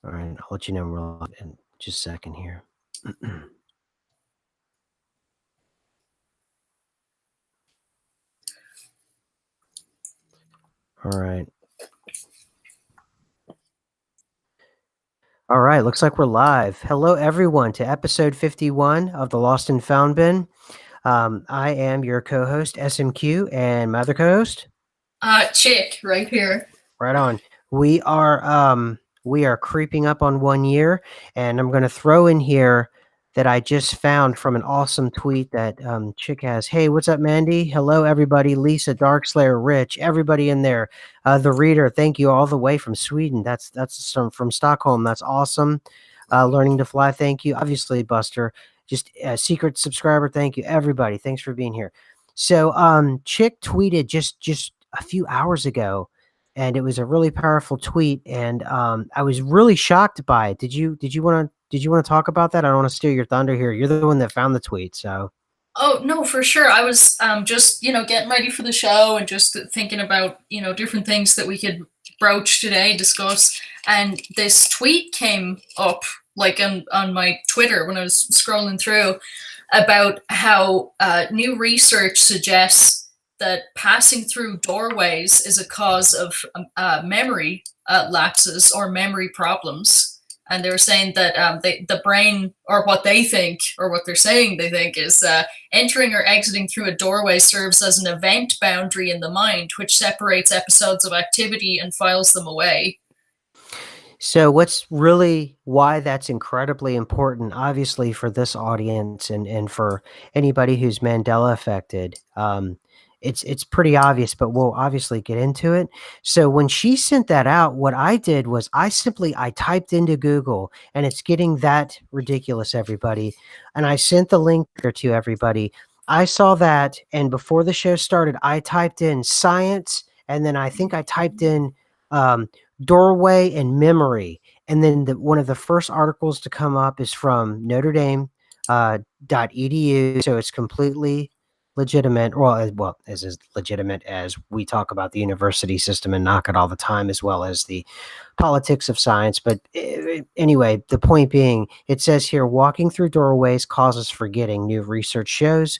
All right, I'll let you know we're live in just a second here. All right. All right, looks like we're live. Hello, everyone, to episode 51 of the Lost and Found Bin. I am your co-host, SMQ, and my other co-host, Chick, right here. right on. We are creeping up on 1 year, and I'm going to throw in here that I just found from an awesome tweet that Chick has. Hey, what's up, Mandy? Hello, everybody. Lisa, Darkslayer, Rich, everybody in there. The reader, thank you all the way from Sweden. That's from Stockholm. That's awesome. Learning to fly, thank you. Obviously, Buster, just a secret subscriber. Thank you, everybody. Thanks for being here. So, Chick tweeted just a few hours ago, and it was a really powerful tweet, and I was really shocked by it. Did you want to talk about that? I don't want to steal your thunder here. You're the one that found the tweet, so Oh no, for sure. I was just getting ready for the show and just thinking about different things that we could broach today, discuss, and this tweet came up like on my Twitter when I was scrolling through about how new research suggests that passing through doorways is a cause of memory lapses or memory problems. And they were saying that the brain, or what they think, or what they're saying they think, is entering or exiting through a doorway serves as an event boundary in the mind, which separates episodes of activity and files them away. So what's really why that's incredibly important, obviously for this audience and for anybody who's Mandela affected, it's pretty obvious, but we'll obviously get into it. So when she sent that out, what I did was I typed into Google, and it's getting that ridiculous, everybody. And I sent the link there to everybody. I saw that, and before the show started, I typed in science, and then I think I typed in um, doorway and memory. And then one of the first articles to come up is from Notre Dame .edu. So it's completely legitimate. Well, as legitimate as we talk about the university system and knock it all the time, as well as the politics of science. But anyway, the point being, it says here, walking through doorways causes forgetting. New research shows.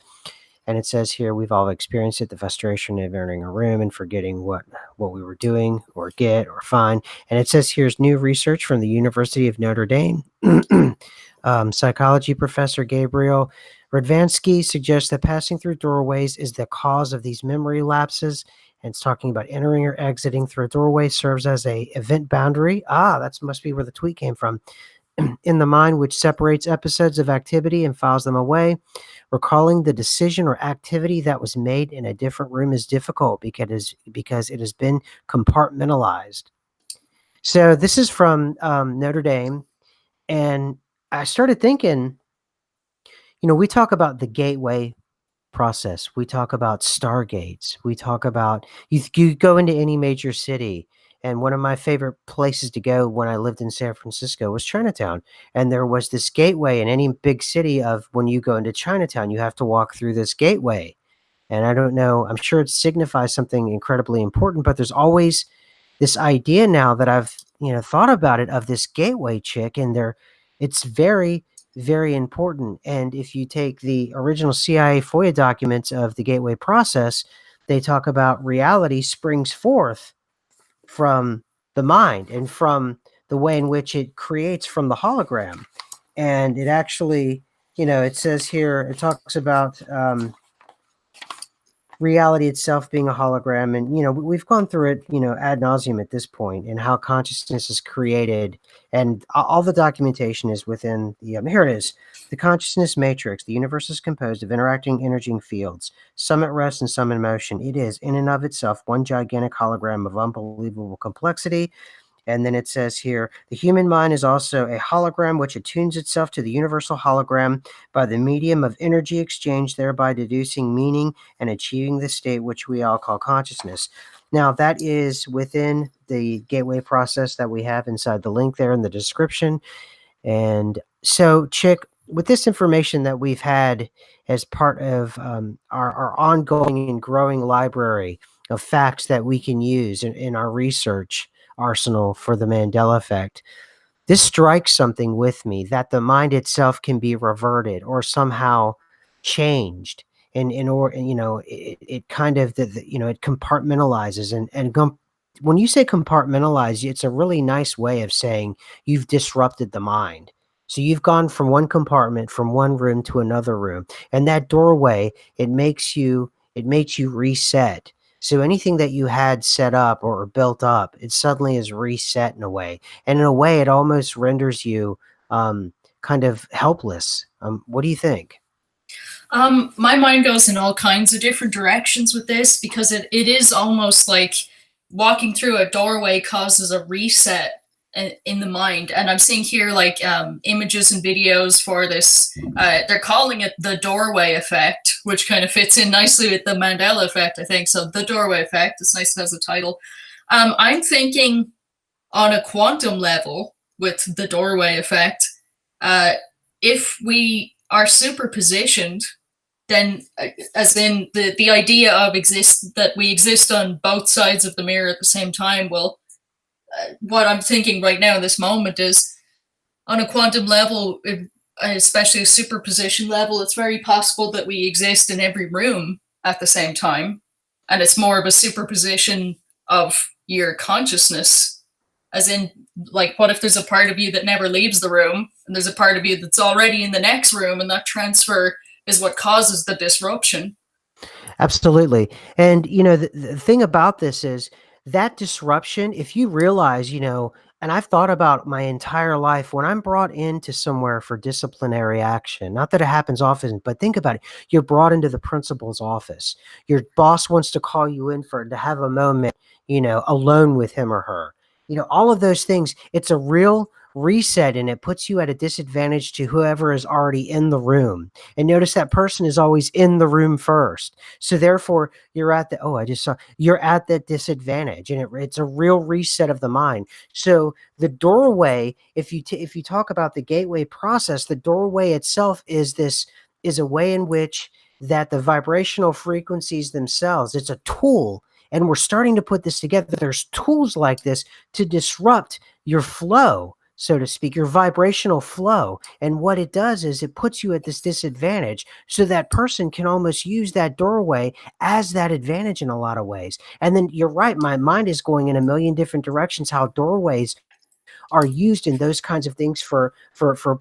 And it says here, we've all experienced it, the frustration of entering a room and forgetting what we were doing or get or find. And it says here's new research from the University of Notre Dame. Psychology professor Gabriel Radvansky suggests that passing through doorways is the cause of these memory lapses. And it's talking about entering or exiting through a doorway serves as a event boundary. That must be where the tweet came from. In the mind, which separates episodes of activity and files them away. Recalling the decision or activity that was made in a different room is difficult because it has been compartmentalized. So this is from Notre Dame, and I started thinking, we talk about the gateway process. We talk about stargates. We talk about you go into any major city. And one of my favorite places to go when I lived in San Francisco was Chinatown. And there was this gateway in any big city of when you go into Chinatown, you have to walk through this gateway. And I don't know, I'm sure it signifies something incredibly important, but there's always this idea now that I've, thought about it of this gateway chick, and it's very, very important. And if you take the original CIA FOIA documents of the gateway process, they talk about reality springs forth from the mind and from the way in which it creates from the hologram. And it actually, it says here, it talks about reality itself being a hologram. And, we've gone through it, ad nauseum at this point, and how consciousness is created. And all the documentation is within the, here it is, the consciousness matrix. The universe is composed of interacting energy fields, some at rest and some in motion. It is, in and of itself, one gigantic hologram of unbelievable complexity. And then it says here, the human mind is also a hologram which attunes itself to the universal hologram by the medium of energy exchange, thereby deducing meaning and achieving the state which we all call consciousness. Now, that is within the gateway process that we have inside the link there in the description. And so, Chick, with this information that we've had as part of our ongoing and growing library of facts that we can use in our research arsenal for the Mandela effect, This strikes something with me that the mind itself can be reverted or somehow changed. And you know, it kind of you know, it compartmentalizes when you say compartmentalize, it's a really nice way of saying you've disrupted the mind. So you've gone from one compartment, from one room to another room, and that doorway, it makes you reset. So anything that you had set up or built up, it suddenly is reset in a way, and in a way, it almost renders you um, kind of helpless. What do you think? My mind goes in all kinds of different directions with this because it is almost like walking through a doorway causes a reset in the mind. And I'm seeing here like images and videos for this. They're calling it the doorway effect, which kind of fits in nicely with the Mandela effect, I think. So the doorway effect, it's nice it has a title. I'm thinking on a quantum level with the doorway effect, uh, if we are superpositioned, then as in the idea of exist that we exist on both sides of the mirror at the same time, well, what I'm thinking right now in this moment is on a quantum level, especially a superposition level, it's very possible that we exist in every room at the same time, and it's more of a superposition of your consciousness, as in, like, what if there's a part of you that never leaves the room and there's a part of you that's already in the next room, and that transfer is what causes the disruption. Absolutely. And, you know, the thing about this is that disruption, if you realize, you know, and I've thought about my entire life when I'm brought into somewhere for disciplinary action, not that it happens often, but think about it. You're brought into the principal's office. Your boss wants to call you in to have a moment, you know, alone with him or her. You know, all of those things, it's a real reset and it puts you at a disadvantage to whoever is already in the room. And notice that person is always in the room first. So therefore, you're at that disadvantage, and it's a real reset of the mind. So the doorway, if you talk about the gateway process, the doorway itself is a way in which that the vibrational frequencies themselves, it's a tool. And we're starting to put this together. There's tools like this to disrupt your flow, so to speak, your vibrational flow. And what it does is it puts you at this disadvantage so that person can almost use that doorway as that advantage in a lot of ways. And then you're right, my mind is going in a million different directions how doorways are used in those kinds of things for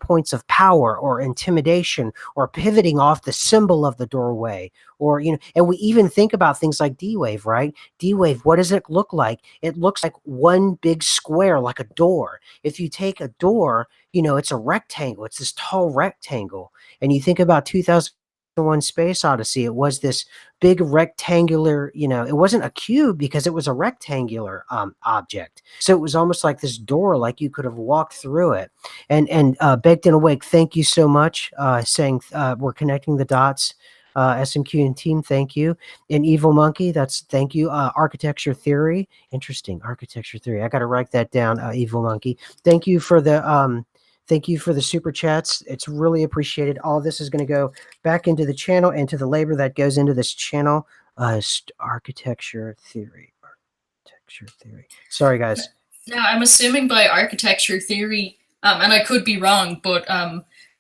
points of power or intimidation or pivoting off the symbol of the doorway, or you know, and we even think about things like D-Wave, right? D-Wave, what does it look like? It looks like one big square, like a door. If you take a door, you know, it's a rectangle, it's this tall rectangle. And you think about 2001 Space Odyssey, it was this big rectangular, you know, it wasn't a cube because it was a rectangular object. So it was almost like this door, like you could have walked through it. And Baked and Awake, thank you so much. Saying we're connecting the dots. SMQ and team, thank you. And Evil Monkey, that's thank you. Architecture Theory, interesting. Architecture Theory, I got to write that down. Evil Monkey, thank you for the super chats. It's really appreciated. All of this is going to go back into the channel and to the labor that goes into this channel. Architecture Theory. Architecture Theory. Sorry, guys. Now, I'm assuming by architecture theory, and I could be wrong, but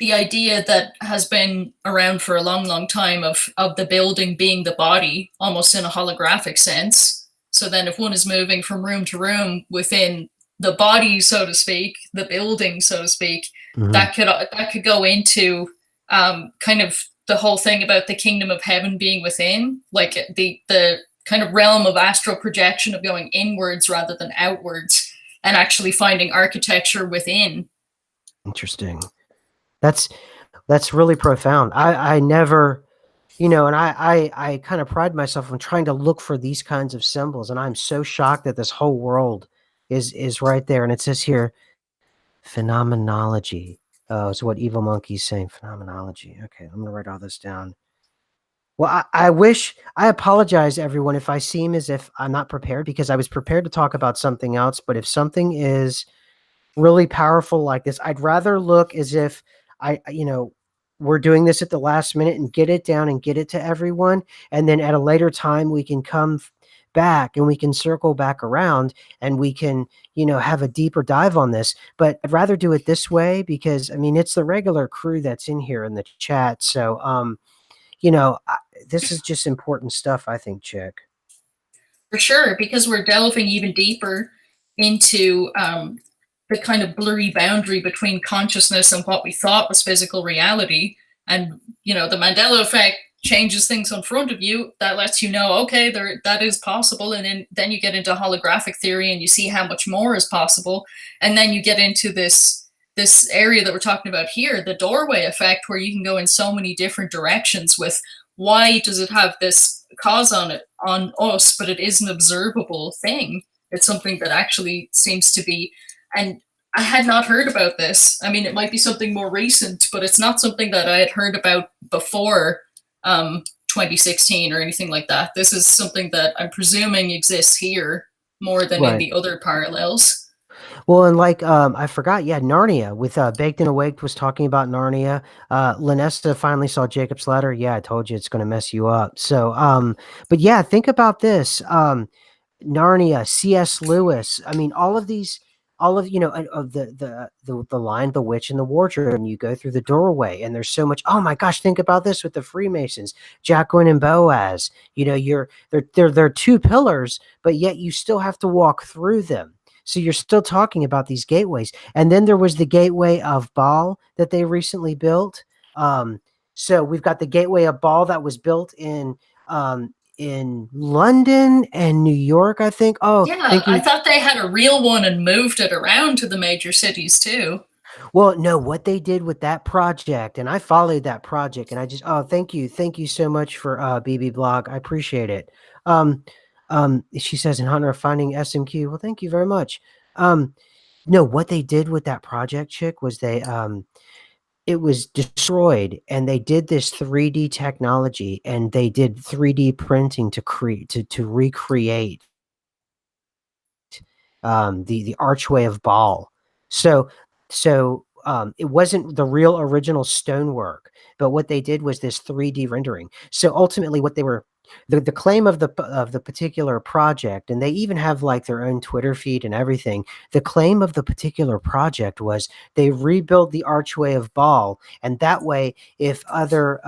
the idea that has been around for a long, long time of the building being the body, almost in a holographic sense. So then if one is moving from room to room within the body, so to speak, the building, so to speak, that could go into kind of the whole thing about the kingdom of heaven being within, like the kind of realm of astral projection of going inwards rather than outwards, and actually finding architecture within. Interesting. That's really profound. I never, you know, and I kind of pride myself on trying to look for these kinds of symbols, and I'm so shocked that this whole world is right there. And it says here, phenomenology. Oh, is what Evil Monkey's saying. Phenomenology. Okay, I'm gonna write all this down. Well, I apologize, everyone, if I seem as if I'm not prepared, because I was prepared to talk about something else. But if something is really powerful like this, I'd rather look as if you know, we're doing this at the last minute and get it down and get it to everyone. And then at a later time, we can come back and we can circle back around and we can, have a deeper dive on this. But I'd rather do it this way because I mean it's the regular crew that's in here in the chat. So this is just important stuff, I think, Chick. For sure, because we're delving even deeper into the kind of blurry boundary between consciousness and what we thought was physical reality. And, the Mandela effect changes things in front of you. That lets you know, okay, that is possible. And then you get into holographic theory and you see how much more is possible. And then you get into this area that we're talking about here, the doorway effect, where you can go in so many different directions with why does it have this cause on us, but it is an observable thing. It's something that actually seems to be, and I had not heard about this. I mean, it might be something more recent, but it's not something that I had heard about before 2016 or anything like that. This is something that I'm presuming exists here more than in Right. the other parallels. Well, and like I forgot, yeah, Narnia with Baked and Awake was talking about Narnia. Lanesta finally saw Jacob's Ladder. Yeah, I told you it's going to mess you up. So, but yeah, think about this. Narnia, C.S. Lewis. I mean, all of these, all of of the line, The Witch and the Wardrobe, and you go through the doorway, and there's so much. Oh my gosh, think about this with the Freemasons, Jacqueline and Boaz. They're two pillars, but yet you still have to walk through them. So you're still talking about these gateways, and then there was the gateway of Baal that they recently built. So we've got the gateway of Baal that was built in London and New York, I think. Oh, Yeah, thank I you. thought they had a real one and moved it around to the major cities too. Well, no, what they did with that project, and I followed that project, and I just, oh, thank you so much for BB Blog, I appreciate it. Um, she says in honor of finding SMQ. Well, thank you very much. No, what they did with that project, Chick, was it was destroyed, and they did this 3D technology, and they did 3D printing to create to recreate the archway of Baal. So it wasn't the real original stonework, but what they did was this 3D rendering. So ultimately, what they were the claim of the particular project, and they even have like their own Twitter feed and everything. The claim of the particular project was they rebuilt the archway of Baal, and that way, if other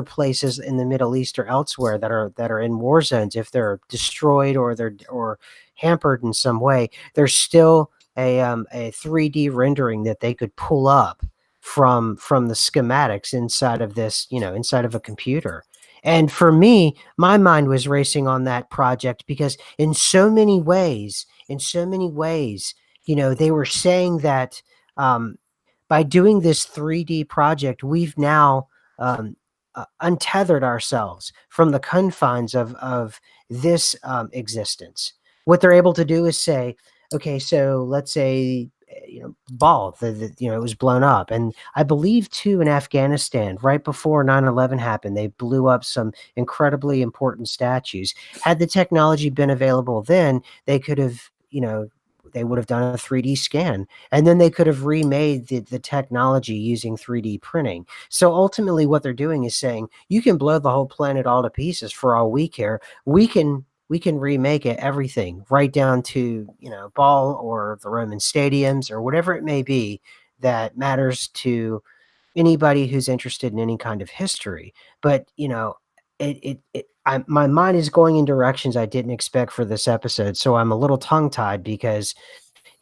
places in the Middle East or elsewhere that are in war zones, if they're destroyed or they're or hampered in some way, there's still a 3D rendering that they could pull up from the schematics inside of this, inside of a computer. And for me, my mind was racing on that project because in so many ways, they were saying that by doing this 3D project, we've now untethered ourselves from the confines of this existence. What they're able to do is say, okay, so let's say Ball, it was blown up, and I believe too in Afghanistan right before 9/11 happened, they blew up some incredibly important statues. Had the technology been available then, they could have, they would have done a 3D scan, and then they could have remade the technology using 3D printing. So ultimately, what they're doing is saying you can blow the whole planet all to pieces for all we care. We can remake it everything right down to Ball or the Roman stadiums or whatever it may be that matters to anybody who's interested in any kind of history. But my mind is going in directions I didn't expect for this episode, so I'm a little tongue tied because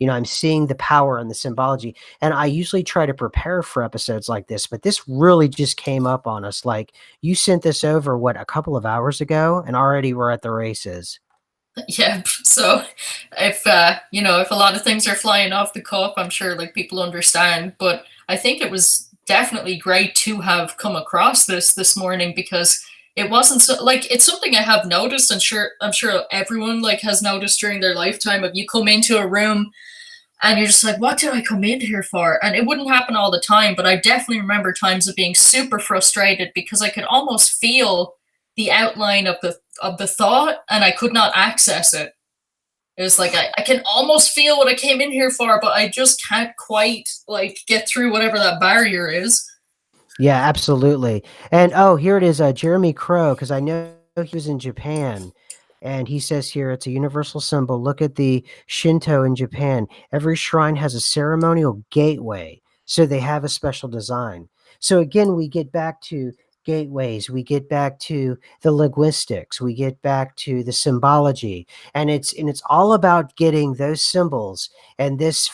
I'm seeing the power and the symbology. And I usually try to prepare for episodes like this, but this really just came up on us. Like you sent this over, what, a couple of hours ago, and already we're at the races. Yeah, so if if a lot of things are flying off the cuff, I'm sure like people understand, but I think it was definitely great to have come across this morning because it wasn't so like it's something I have noticed and I'm sure everyone like has noticed during their lifetime of you come into a room and you're just like, what did I come in here for? And it wouldn't happen all the time, but I definitely remember times of being super frustrated because I could almost feel the outline of the thought and I could not access it. It was like I can almost feel what I came in here for, but I just can't quite like get through whatever that barrier is. Yeah, absolutely. And oh, here it is, Jeremy Crow, because I know he was in Japan. And he says here it's a universal symbol. Look at the Shinto in Japan. Every shrine has a ceremonial gateway, so they have a special design. So again, we get back to gateways, we get back to the linguistics, we get back to the symbology, and it's all about getting those symbols and this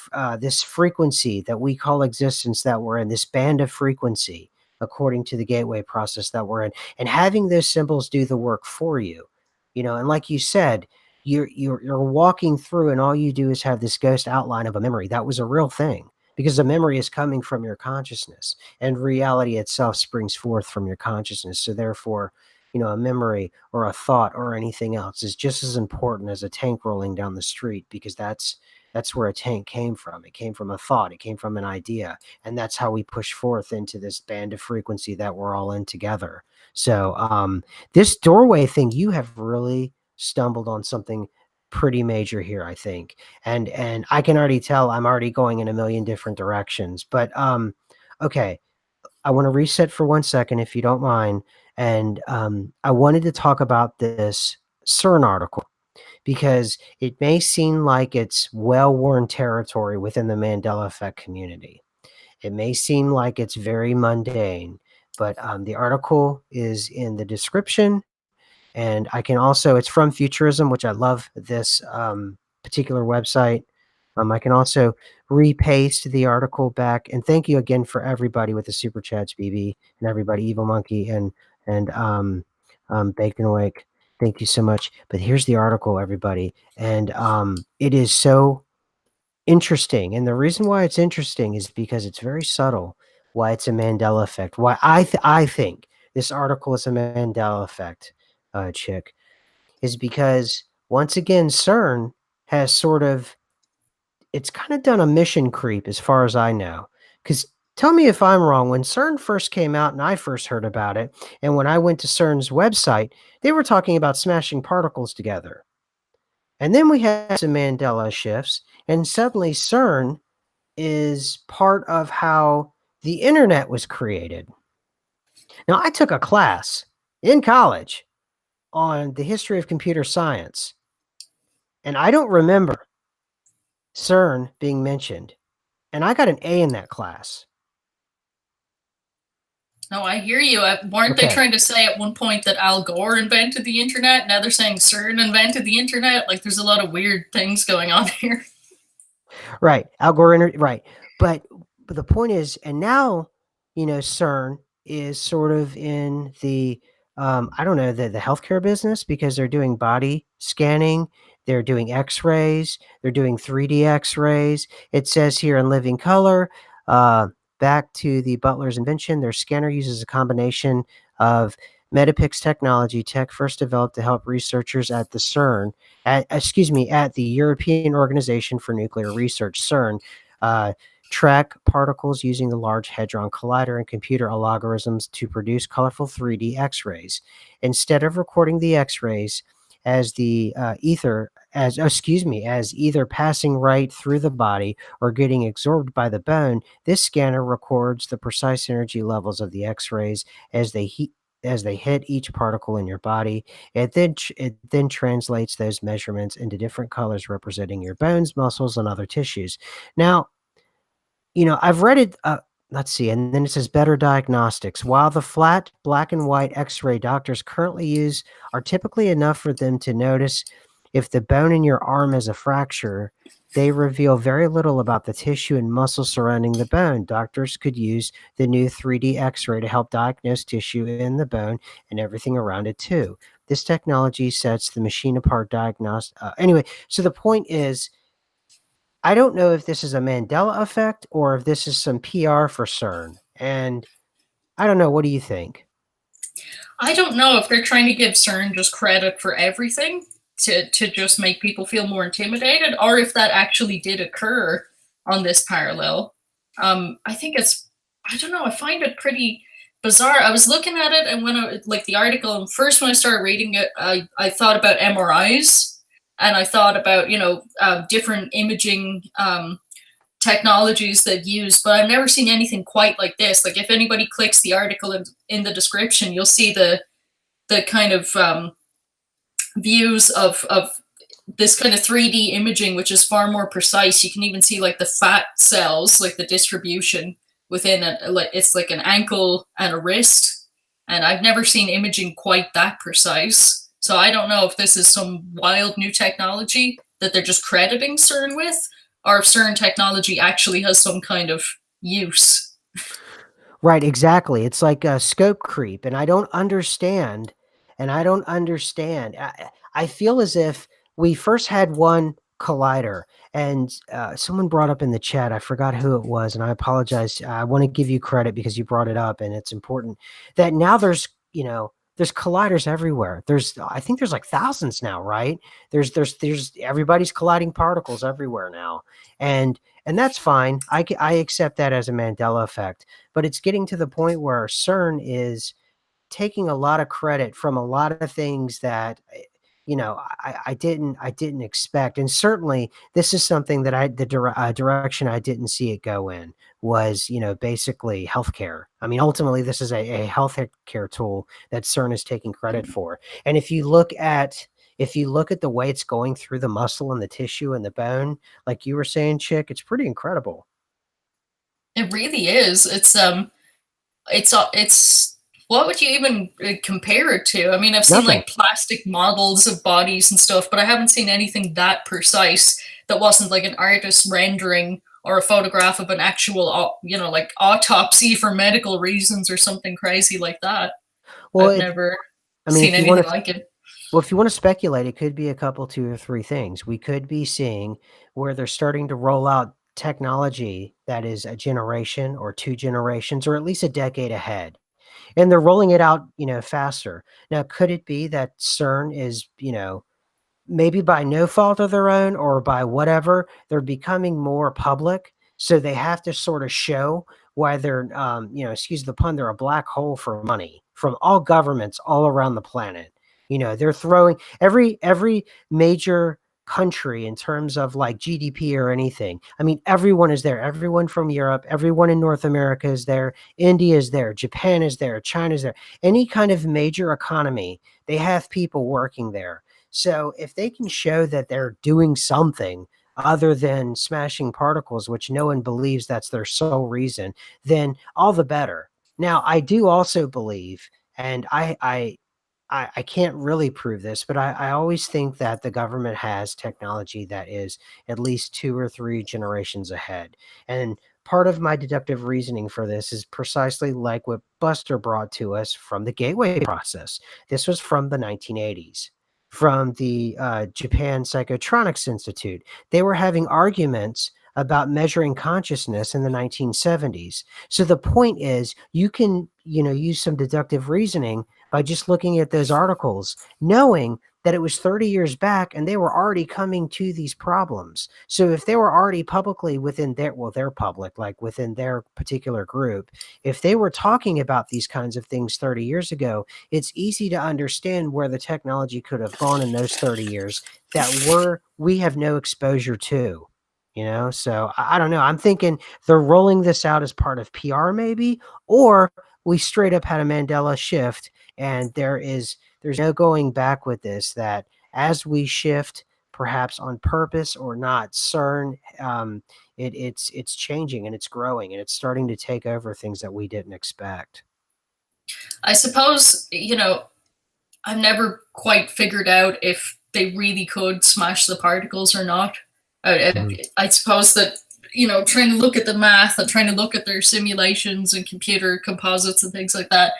frequency that we call existence that we're in, this band of frequency according to the gateway process that we're in, and having those symbols do the work for you. And like you said, you're walking through and all you do is have this ghost outline of a memory. That was a real thing because the memory is coming from your consciousness and reality itself springs forth from your consciousness. So therefore, a memory or a thought or anything else is just as important as a tank rolling down the street, because that's where a tank came from. It came from a thought, it came from an idea, and that's how we push forth into this band of frequency that we're all in together. So this doorway thing, you have really stumbled on something pretty major here, I think. And I can already tell I'm already going in a million different directions. But okay, I want to reset for 1 second if you don't mind. And I wanted to talk about this CERN article because it may seem like it's well-worn territory within the Mandela effect community. It may seem like it's very mundane, but the article is in the description, and I can also, it's from Futurism, which I love this particular website. I can also repaste the article back. And thank you again for everybody with the super chats, BB, and everybody, Evil Monkey and Baked and Awake. Thank you so much. But here's the article, everybody. And it is so interesting, and the reason why it's interesting is because it's very subtle, why it's a Mandela effect, why I think this article is a Mandela effect, chick, is because, once again, CERN has sort of it's kinda done a mission creep as far as I know. Because tell me if I'm wrong, when CERN first came out and I first heard about it, and when I went to CERN's website, they were talking about smashing particles together. And then we had some Mandela shifts, and suddenly CERN is part of how the internet was created. Now, I took a class in college on the history of computer science, and I don't remember CERN being mentioned, and I got an A in that class. No, I hear you. Weren't they Okay. trying to say at one point that Al Gore invented the internet? Now they're saying CERN invented the internet. Like, there's a lot of weird things going on here. Right. Right. But the point is, and now, CERN is sort of in the I don't know, the healthcare business, because they're doing body scanning, they're doing X-rays, they're doing 3D X-rays. It says here in living color, uh, back to the Butler's invention, their scanner uses a combination of Metapix technology, tech first developed to help researchers at the CERN at the European Organization for Nuclear Research, CERN, uh, track particles using the Large Hadron Collider and computer algorithms to produce colorful 3D X-rays. Instead of recording the X-rays as as either passing right through the body or getting absorbed by the bone, this scanner records the precise energy levels of the X-rays as they hit each particle in your body. It then translates those measurements into different colors representing your bones, muscles, and other tissues. Now, I've read it. Let's see, and then it says better diagnostics. While the flat black and white X-ray doctors currently use are typically enough for them to notice if the bone in your arm has a fracture, they reveal very little about the tissue and muscle surrounding the bone. Doctors could use the new 3D X-ray to help diagnose tissue in the bone and everything around it too. This technology sets the machine apart. Anyway, so the point is, I don't know if this is a Mandela effect or if this is some PR for CERN. And I don't know. What do you think? I don't know if they're trying to give CERN just credit for everything to just make people feel more intimidated, or if that actually did occur on this parallel. I think I don't know, I find it pretty bizarre. I was looking at it, and when like the article, and first when I started reading it, I thought about MRIs, and I thought about, different imaging technologies that use, but I've never seen anything quite like this. Like, if anybody clicks the article in the description, you'll see the kind of views of this kind of 3D imaging, which is far more precise. You can even see like the fat cells, like the distribution within it's like an ankle and a wrist. And I've never seen imaging quite that precise. So I don't know if this is some wild new technology that they're just crediting CERN with, or if CERN technology actually has some kind of use. Right, exactly. It's like a scope creep, and I don't understand. And I don't understand. I feel as if we first had one collider, and someone brought up in the chat. I forgot who it was, and I apologize. I want to give you credit because you brought it up, and it's important that now there's colliders everywhere. I think there's like thousands now, right? There's everybody's colliding particles everywhere now, and that's fine. I accept that as a Mandela effect, but it's getting to the point where CERN is taking a lot of credit from a lot of things that I didn't expect. And certainly this is something that direction I didn't see it go in was, basically healthcare. I mean, ultimately this is a healthcare tool that CERN is taking credit for. And if you look at the way it's going through the muscle and the tissue and the bone, like you were saying, Chick, it's pretty incredible. It really is. It's what would you even compare it to? I mean, I've seen Nothing. like plastic models of bodies and stuff, but I haven't seen anything that precise that wasn't like an artist rendering or a photograph of an actual, like autopsy for medical reasons or something crazy like that. Well, I've never I mean, seen if you want anything to like it. Well, if you want to speculate, it could be a couple, 2 or 3 things. We could be seeing where they're starting to roll out technology that is a generation or 2 generations or at least a decade ahead, and they're rolling it out, faster. Now, could it be that CERN is, maybe by no fault of their own or by whatever, they're becoming more public. So they have to sort of show why they're, excuse the pun, they're a black hole for money from all governments all around the planet. They're throwing every major country in terms of like GDP or anything. I mean, everyone is there. Everyone from Europe, everyone in North America is there. India is there. Japan is there. China is there. Any kind of major economy, they have people working there. So if they can show that they're doing something other than smashing particles, which no one believes that's their sole reason, then all the better. Now, I do also believe, and I can't really prove this, but I always think that the government has technology that is at least 2 or 3 generations ahead. And part of my deductive reasoning for this is precisely like what Buster brought to us from the Gateway process. This was from the 1980s, from the Japan Psychotronics Institute. They were having arguments about measuring consciousness in the 1970s. So the point is, you can, use some deductive reasoning by just looking at those articles, knowing that it was 30 years back and they were already coming to these problems. So if they were already publicly within they're public, like within their particular group, if they were talking about these kinds of things 30 years ago, it's easy to understand where the technology could have gone in those 30 years that we have no exposure to. So I don't know. I'm thinking they're rolling this out as part of PR, maybe, or we straight up had a Mandela shift, and there's no going back with this. That as we shift, perhaps on purpose or not, CERN, it's changing and it's growing and it's starting to take over things that we didn't expect. I suppose, I've never quite figured out if they really could smash the particles or not. I suppose that, trying to look at the math and trying to look at their simulations and computer composites and things like that,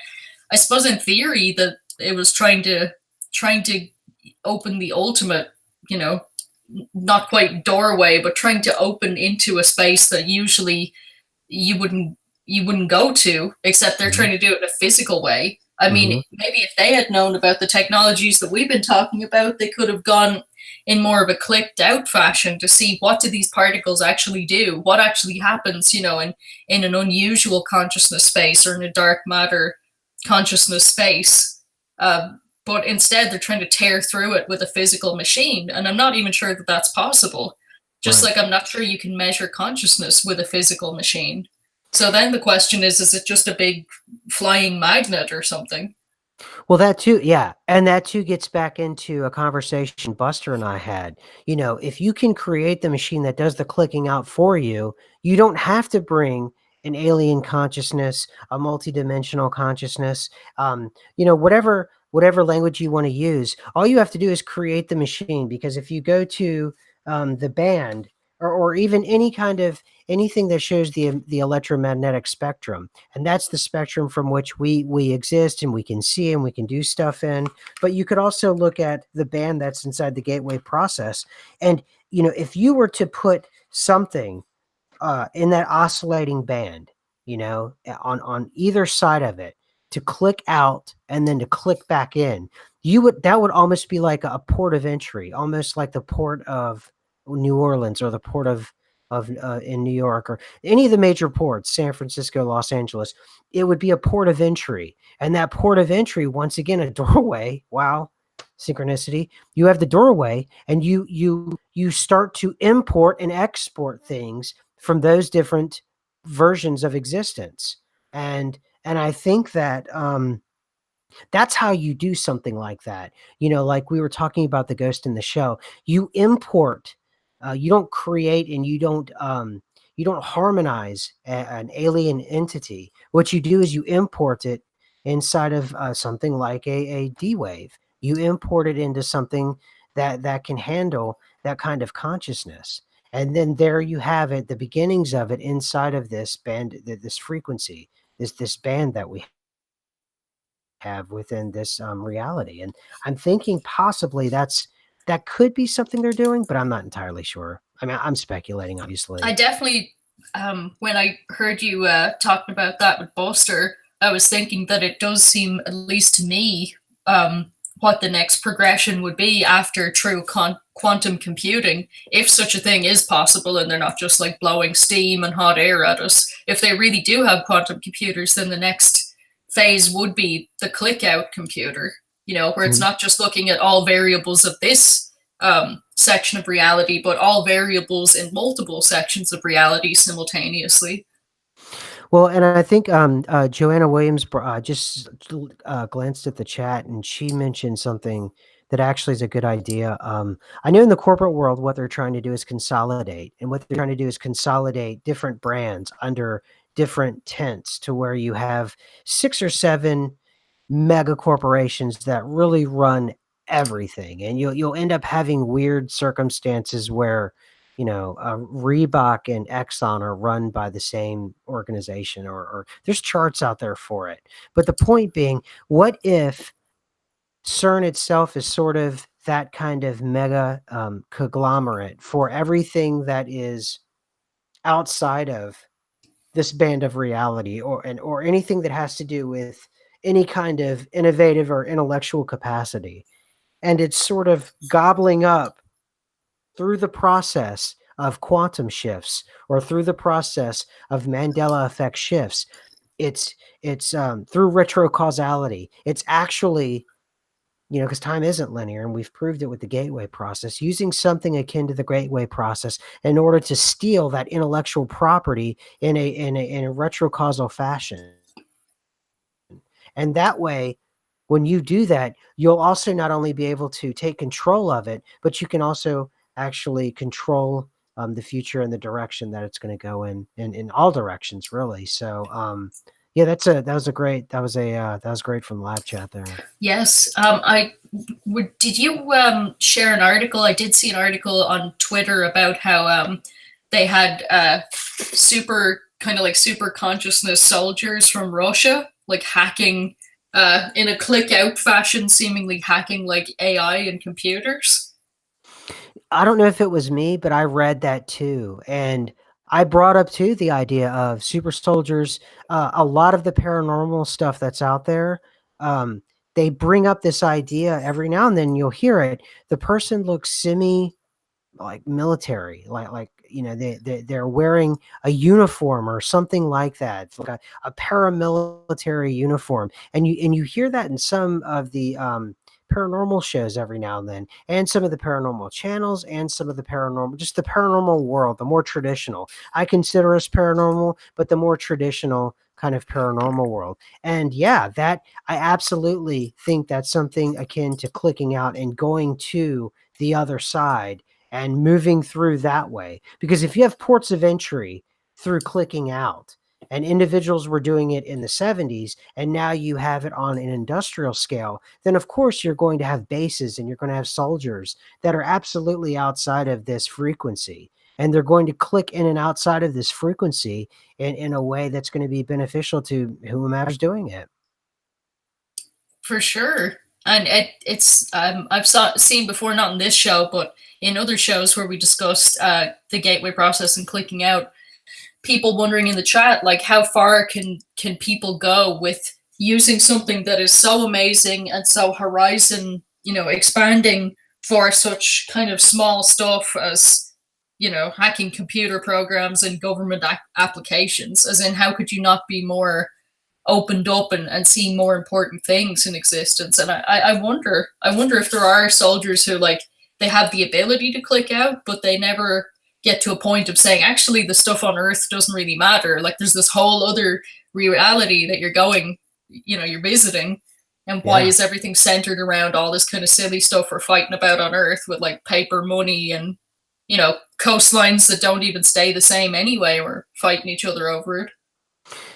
I suppose in theory that it was trying to open the ultimate, not quite doorway, but trying to open into a space that usually you wouldn't go to, except they're trying to do it in a physical way. I mean, maybe if they had known about the technologies that we've been talking about, they could have gone in more of a clicked out fashion to see what do these particles actually do, what actually happens, in an unusual consciousness space or in a dark matter consciousness space. But instead, they're trying to tear through it with a physical machine, and I'm not even sure that that's possible. Just Right. like I'm not sure you can measure consciousness with a physical machine. So then the question is it just a big flying magnet or something? Well, that too, yeah, and that too gets back into a conversation Buster and I had. You know, if you can create the machine that does the clicking out for you, you don't have to bring an alien consciousness, a multidimensional consciousness, whatever language you want to use. All you have to do is create the machine. Because if you go to the band, or even any kind of anything that shows the electromagnetic spectrum, and that's the spectrum from which we exist and we can see and we can do stuff in. But you could also look at the band that's inside the gateway process, and if you were to put something in that oscillating band, on either side of it, to click out and then to click back in, that would almost be like a port of entry, almost like the port of New Orleans, or the port of in New York, or any of the major ports, San Francisco, Los Angeles. It would be a port of entry, and that port of entry, once again, a doorway. Wow, synchronicity. You have the doorway, and you start to import and export things from those different versions of existence. And I think that that's how you do something like that. Like we were talking about the ghost in the shell. You import, you don't create, and you don't harmonize an alien entity. What you do is you import it inside of something like a D wave. You import it into something that can handle that kind of consciousness. And then there you have it, the beginnings of it inside of this band, this frequency, this band that we have within this reality. And I'm thinking possibly that could be something they're doing, but I'm not entirely sure. I mean, I'm speculating, I obviously. definitely, when I heard you talking about that with Buster, I was thinking that it does seem, at least to me, what the next progression would be after true quantum computing, if such a thing is possible and they're not just like blowing steam and hot air at us. If they really do have quantum computers, then the next phase would be the click out computer, where it's Mhm. not just looking at all variables of this section of reality, but all variables in multiple sections of reality simultaneously. Well, and I think Joanna Williams just glanced at the chat, and she mentioned something that actually is a good idea. I know in the corporate world, what they're trying to do is consolidate, and what they're trying to do is consolidate different brands under different tents, to where you have 6 or 7 mega corporations that really run everything, and you'll end up having weird circumstances where Reebok and Exxon are run by the same organization, or there's charts out there for it. But the point being, what if CERN itself is sort of that kind of mega conglomerate for everything that is outside of this band of reality, or anything that has to do with any kind of innovative or intellectual capacity, and it's sort of gobbling up through the process of quantum shifts, or through the process of Mandela effect shifts. It's through retrocausality. It's actually, because time isn't linear, and we've proved it with the gateway process, using something akin to the gateway process in order to steal that intellectual property in a retrocausal fashion. And that way, when you do that, you'll also not only be able to take control of it, but you can also actually control the future and the direction that it's going to go in all directions, really. So, yeah, that was great from the live chat there. Yes, did you share an article? I did see an article on Twitter about how they had super consciousness soldiers from Russia, like hacking in a click out fashion, seemingly hacking like AI and computers. I don't know if it was me, but I read that too, and I brought up too the idea of super soldiers. A lot of the paranormal stuff that's out there, um, they bring up this idea every now and then. You'll hear it. The person looks semi like military, like they're wearing a uniform or something like that. It's like a paramilitary uniform, and you hear that in some of the paranormal shows every now and then, and some of the paranormal channels, and some of the paranormal, just the paranormal world, the more traditional. I consider us paranormal, but the more traditional kind of paranormal world. And yeah, that I absolutely think that's something akin to clicking out and going to the other side and moving through that way. Because if you have ports of entry through clicking out, and individuals were doing it in the 70s, and now you have it on an industrial scale, then of course you're going to have bases and you're going to have soldiers that are absolutely outside of this frequency. And they're going to click in and outside of this frequency in a way that's going to be beneficial to whomever's doing it. For sure. And it's seen before, not in this show, but in other shows where we discussed the gateway process and clicking out. People wondering in the chat, like, how far can people go with using something that is so amazing and so horizon, expanding for such kind of small stuff as, hacking computer programs and government applications. As in, how could you not be more opened up and see more important things in existence? And I wonder if there are soldiers who, like, they have the ability to click out, but they never get to a point of saying, actually, the stuff on Earth doesn't really matter. Like, there's this whole other reality that you're visiting. And why is everything centered around all this kind of silly stuff we're fighting about on Earth with, like, paper money and, coastlines that don't even stay the same anyway? We're fighting each other over it.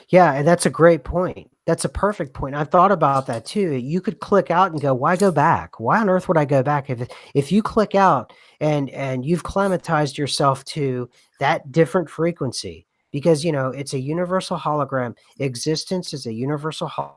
Yeah, and that's a great point. That's a perfect point. I've thought about that too. You could click out and go, "Why go back? Why on earth would I go back?" If you click out and you've climatized yourself to that different frequency, because it's a universal hologram. Existence is a universal hologram,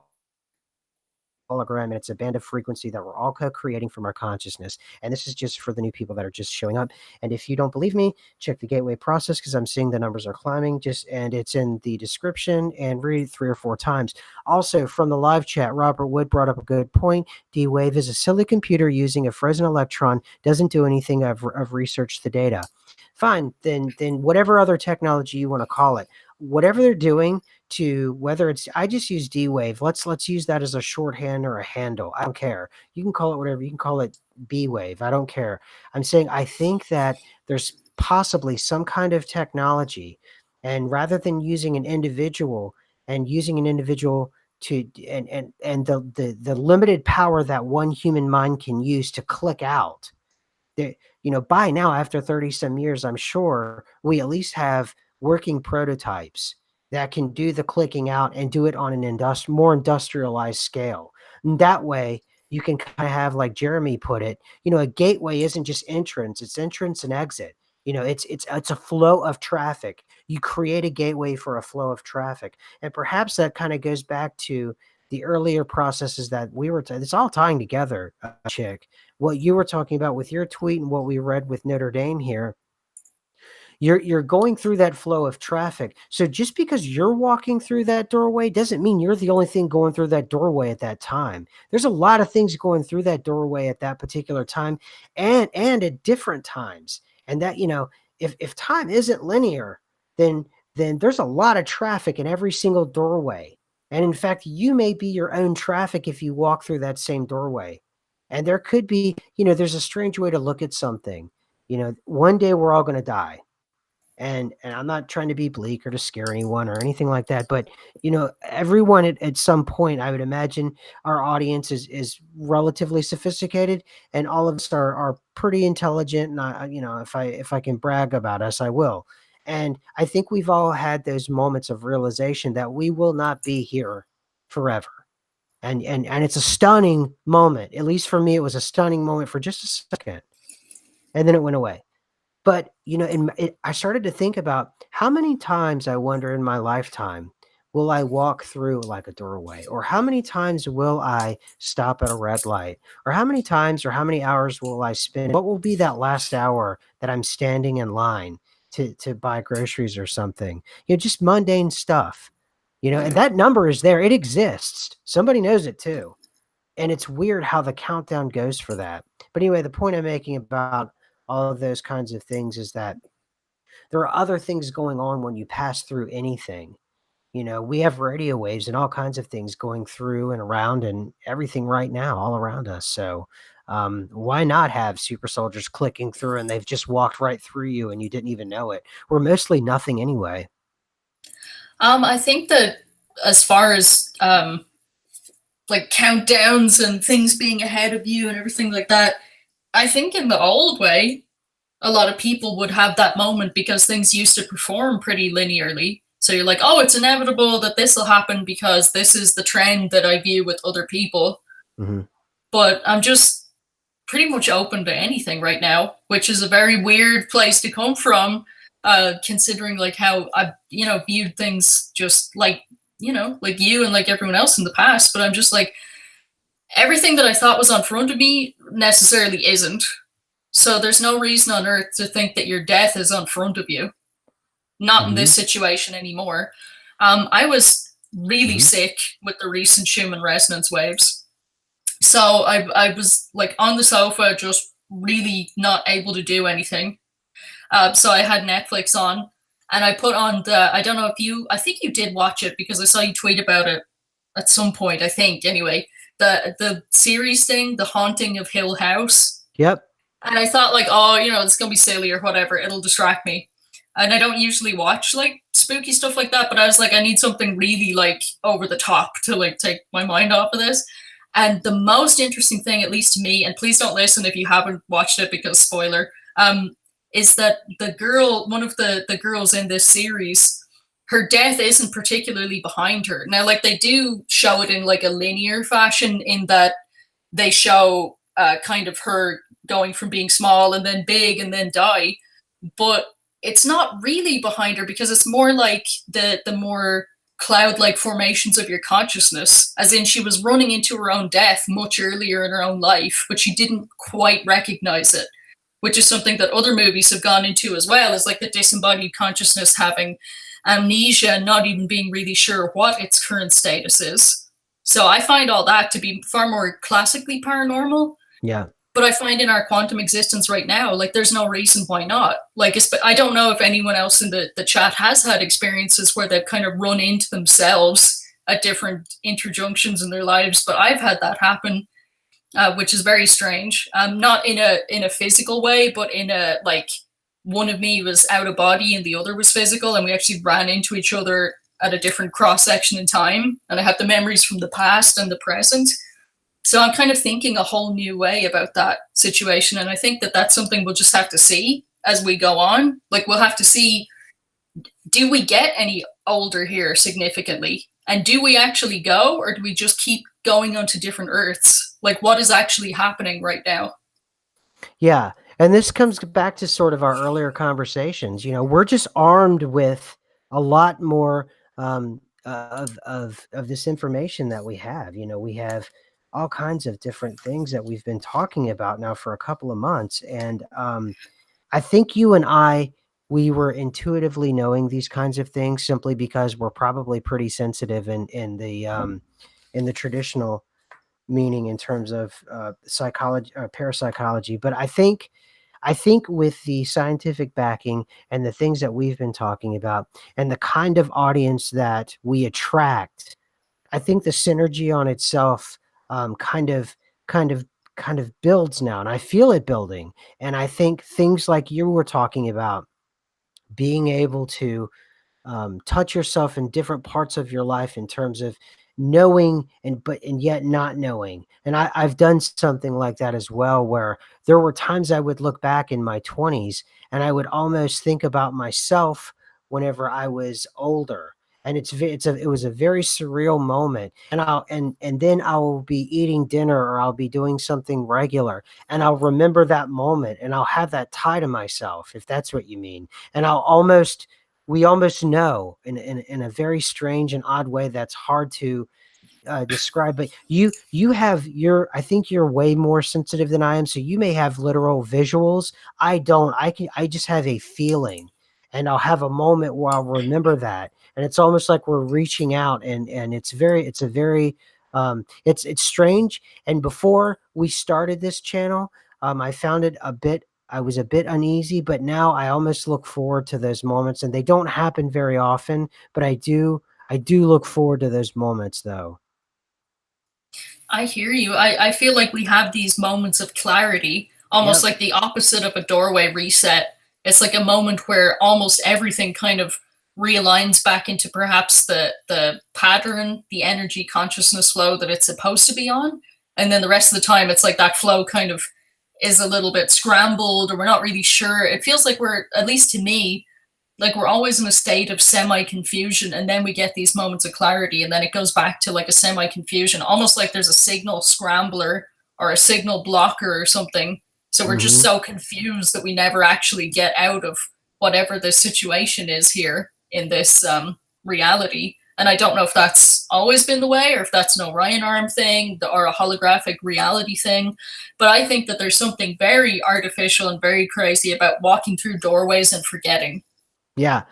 and it's a band of frequency that we're all co-creating from our consciousness. And this is just for the new people that are just showing up. And if you don't believe me, check the gateway process, because I'm seeing the numbers are climbing, and it's in the description, and read it 3 or 4 times. Also, from the live chat, Robert Wood brought up a good point. D-Wave is a silly computer using a frozen electron, doesn't do anything. I've researched the data. Fine, then whatever other technology you want to call it, whatever they're doing, to whether it's, I just use D-Wave. Let's use that as a shorthand or a handle. I don't care. You can call it whatever. You can call it B-Wave. I don't care. I'm saying I think that there's possibly some kind of technology, and rather than using an individual to and the limited power that one human mind can use to click out, by now, after 30 some years, I'm sure we at least have working prototypes that can do the clicking out and do it on an more industrialized scale. And that way you can kind of have, like Jeremy put it, a gateway isn't just entrance, it's entrance and exit. It's a flow of traffic. You create a gateway for a flow of traffic. And perhaps that kind of goes back to the earlier processes that we were, it's all tying together, Chick. What you were talking about with your tweet and what we read with Notre Dame here, you're going through that flow of traffic. So just because you're walking through that doorway doesn't mean you're the only thing going through that doorway at that time. There's a lot of things going through that doorway at that particular time, and at different times. And that, if time isn't linear, then there's a lot of traffic in every single doorway. And in fact, you may be your own traffic if you walk through that same doorway. And there could be, there's a strange way to look at something. One day we're all going to die. And I'm not trying to be bleak or to scare anyone or anything like that, but everyone at some point, I would imagine our audience is relatively sophisticated, and all of us are pretty intelligent. And if I can brag about us, I will. And I think we've all had those moments of realization that we will not be here forever. And it's a stunning moment. At least for me, it was a stunning moment for just a second, and then it went away. But, I started to think about how many times, I wonder, in my lifetime will I walk through like a doorway, or how many times will I stop at a red light, or how many times or how many hours will I spend? What will be that last hour that I'm standing in line to buy groceries or something? Just mundane stuff, and that number is there. It exists. Somebody knows it too. And it's weird how the countdown goes for that. But anyway, the point I'm making about all of those kinds of things is that there are other things going on when you pass through anything. We have radio waves and all kinds of things going through and around and everything right now all around us. So why not have super soldiers clicking through and they've just walked right through you and you didn't even know it? We're mostly nothing anyway. I think that as far as like countdowns and things being ahead of you and everything like that, I think in the old way, a lot of people would have that moment because things used to perform pretty linearly. So you're like, oh, it's inevitable that this will happen because this is the trend that I view with other people. Hmm. But I'm just pretty much open to anything right now, which is a very weird place to come from, considering like how I, viewed things just like, like you and like everyone else in the past. But I'm just like, everything that I thought was on front of me necessarily isn't. So there's no reason on earth to think that your death is in front of you. Not in Hmm. this situation anymore. I was really Hmm. sick with the recent Schumann resonance waves. So I was like on the sofa, just really not able to do anything. So I had Netflix on and I put on I don't know if I think you did watch it because I saw you tweet about it at some point, I think, anyway. The series thing, The Haunting of Hill House. Yep. And I thought like, oh, it's gonna be silly or whatever. It'll distract me. And I don't usually watch like spooky stuff like that, but I was like, I need something really like over the top to like take my mind off of this. And the most interesting thing, at least to me, and please don't listen if you haven't watched it because spoiler, is that one of the girls in this series, her death isn't particularly behind her. Now, like they do show it in like a linear fashion in that they show kind of her going from being small and then big and then die, but it's not really behind her because it's more like the more cloud-like formations of your consciousness, as in she was running into her own death much earlier in her own life, but she didn't quite recognize it, which is something that other movies have gone into as well, is like the disembodied consciousness having amnesia and not even being really sure what its current status is. So I find all that to be far more classically paranormal. Yeah. But I find in our quantum existence right now, like there's no reason why not. Like I don't know if anyone else in the chat has had experiences where they've kind of run into themselves at different interjunctions in their lives, but I've had that happen, which is very strange. Not in a physical way, but in a like one of me was out of body and the other was physical, and we actually ran into each other at a different cross section in time. And I have the memories from the past and the present. So I'm kind of thinking a whole new way about that situation. And I think that that's something we'll just have to see as we go on. Like we'll have to see, do we get any older here significantly? And do we actually go, or do we just keep going onto different Earths? Like what is actually happening right now? Yeah. And this comes back to sort of our earlier conversations. We're just armed with a lot more of this information that we have. We have all kinds of different things that we've been talking about now for a couple of months. And I think you and we were intuitively knowing these kinds of things simply because we're probably pretty sensitive in the traditional meaning in terms of psychology, parapsychology. But I think with the scientific backing and the things that we've been talking about and the kind of audience that we attract, I think the synergy on itself kind of kind of kind of builds now, and I feel it building. And I think things like you were talking about, being able to touch yourself in different parts of your life in terms of knowing and yet not knowing. And I've done something like that as well, where there were times I would look back in my 20s and I would almost think about myself whenever I was older. And it was a very surreal moment. And then I will be eating dinner or I'll be doing something regular and I'll remember that moment and I'll have that tie to myself, if that's what you mean. And we almost know in a very strange and odd way that's hard to describe. But you have I think you're way more sensitive than I am, so you may have literal visuals. I don't. I just have a feeling, and I'll have a moment where I'll remember that, and it's almost like we're reaching out, and it's strange. And before we started this channel, I found it a bit I was a bit uneasy, but now I almost look forward to those moments, and they don't happen very often, but I do. I do look forward to those moments, though. I hear you. I feel like we have these moments of clarity, almost Yep. like the opposite of a doorway reset. It's like a moment where almost everything kind of realigns back into perhaps the pattern, the energy consciousness flow that it's supposed to be on. And then the rest of the time it's like that flow kind of is a little bit scrambled, or we're not really sure. It feels like we're, at least to me, like we're always in a state of semi confusion, and then we get these moments of clarity, and then it goes back to like a semi confusion, almost like there's a signal scrambler or a signal blocker or something. So we're just Hmm. so confused that we never actually get out of whatever the situation is here in this reality. And I don't know if that's always been the way, or if that's an Orion arm thing or a holographic reality thing. But I think that there's something very artificial and very crazy about walking through doorways and forgetting. Yeah.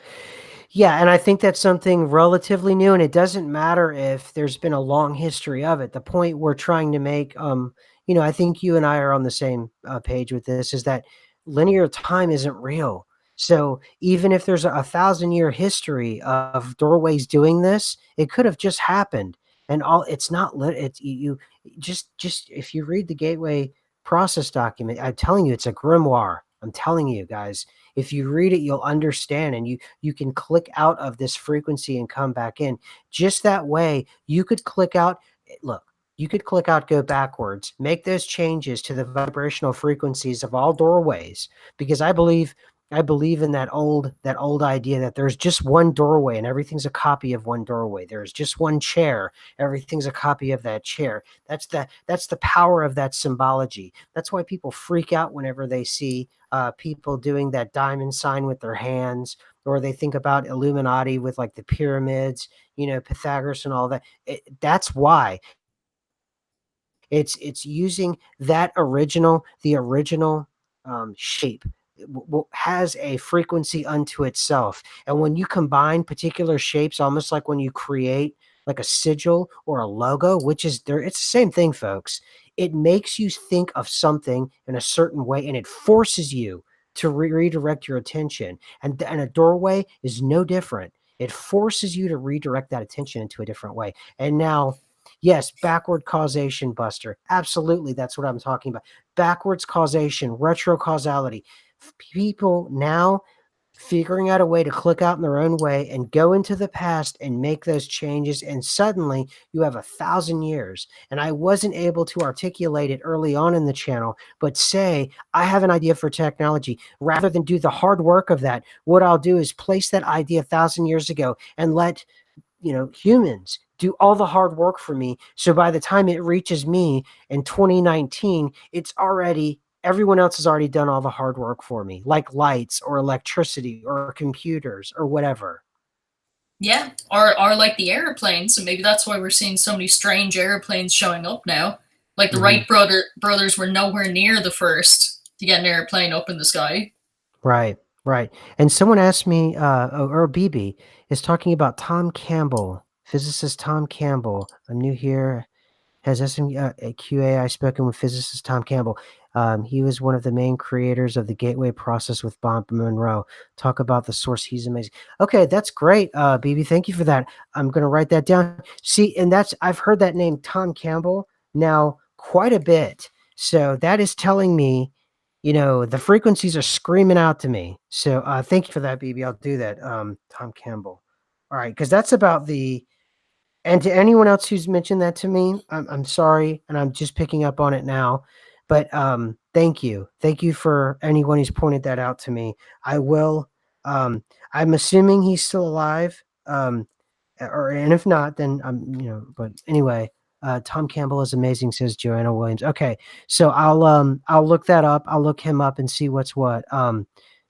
Yeah, and I think that's something relatively new, and it doesn't matter if there's been a long history of it. The point we're trying to make, I think you and I are on the same page with this, is that linear time isn't real. So even if there's a thousand-year history of doorways doing this, it could have just happened, and all it's not lit. It's just if you read the gateway process document, I'm telling you, it's a grimoire. I'm telling you guys, if you read it, you'll understand, and you can click out of this frequency and come back in. Just that way, you could click out. Look, you could click out, go backwards, make those changes to the vibrational frequencies of all doorways, because I believe in that old idea that there's just one doorway and everything's a copy of one doorway. There's just one chair, everything's a copy of that chair. That's the power of that symbology. That's why people freak out whenever they see people doing that diamond sign with their hands, or they think about Illuminati with like the pyramids, Pythagoras and all that. That's why it's using the original shape has a frequency unto itself. And when you combine particular shapes, almost like when you create like a sigil or a logo, which is there, it's the same thing, folks. It makes you think of something in a certain way, and it forces you to redirect your attention. And a doorway is no different. It forces you to redirect that attention into a different way. And now, yes, backward causation, Buster. Absolutely, that's what I'm talking about. Backwards causation, retro causality. People now figuring out a way to click out in their own way and go into the past and make those changes, and suddenly you have 1,000 years. And I wasn't able to articulate it early on in the channel, but say I have an idea for technology. Rather than do the hard work of that, what I'll do is place that idea 1,000 years ago and let humans do all the hard work for me. So by the time it reaches me in 2019, it's already everyone else has already done all the hard work for me, like lights or electricity or computers or whatever. Yeah, or like the airplanes, and maybe that's why we're seeing so many strange airplanes showing up now. Like the Hmm. Wright brothers were nowhere near the first to get an airplane up in the sky. Right, right. And someone asked me, or BB is talking about Tom Campbell, physicist Tom Campbell. I'm new here. Has QAI spoken with physicist Tom Campbell? He was one of the main creators of the gateway process with Bob Monroe. Talk about the source. He's amazing. Okay, that's great, BB. Thank you for that. I'm going to write that down. See, and I've heard that name, Tom Campbell, now quite a bit. So that is telling me, the frequencies are screaming out to me. So thank you for that, BB. I'll do that. Tom Campbell. All right, because that's about the and to anyone else who's mentioned that to me, I'm sorry, and I'm just picking up on it now. But thank you, for anyone who's pointed that out to me. I will. I'm assuming he's still alive, and if not, then But anyway, Tom Campbell is amazing, says Joanna Williams. Okay, so I'll look that up. I'll look him up and see what's what.